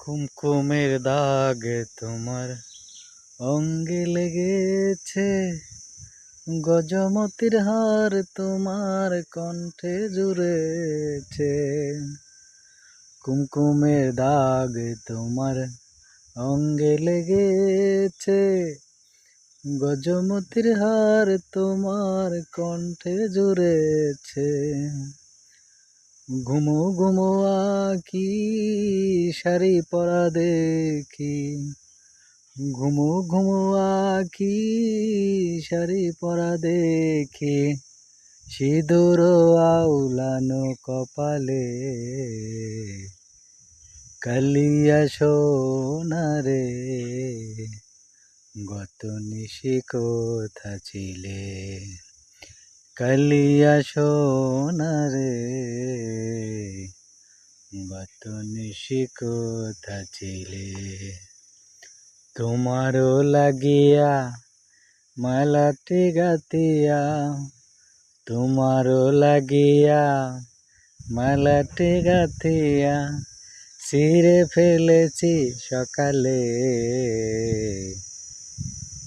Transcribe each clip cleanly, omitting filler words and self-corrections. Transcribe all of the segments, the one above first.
কুমকুমের দাগ তোমার অঙ্গে লেগেছে, গজমতির হার তোমার কণ্ঠে জুড়েছে। কুমকুমের দাগ তোমার অঙ্গে লেগেছে, গজমতির হার তোমার কণ্ঠে জুড়েছে। ঘুমো ঘুমো আঁখি শাড়ি পরা দেখি, ঘুমো ঘুমো আঁখি শাড়ি পরা দেখি, সিঁদুর আউলানো কপালে, কালিয়া সোনারে গত নিশি কোথা ছিলে, কালিয়া সোনারে গত নিশি কোথা ছিলে। তোমারও লাগিয়া মালাটি গাতিয়া, তোমারও লাগিয়া মালাটি গাতিয়া, ছিঁড়ে ফেলেছি সকালে,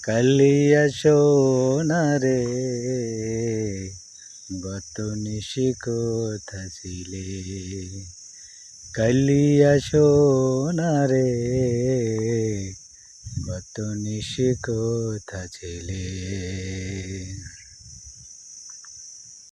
কালিয়া সোনারে গত নিশি কোথা ছিলে, কালিয়া সোনারে গত নিশি কোথা ছিলে।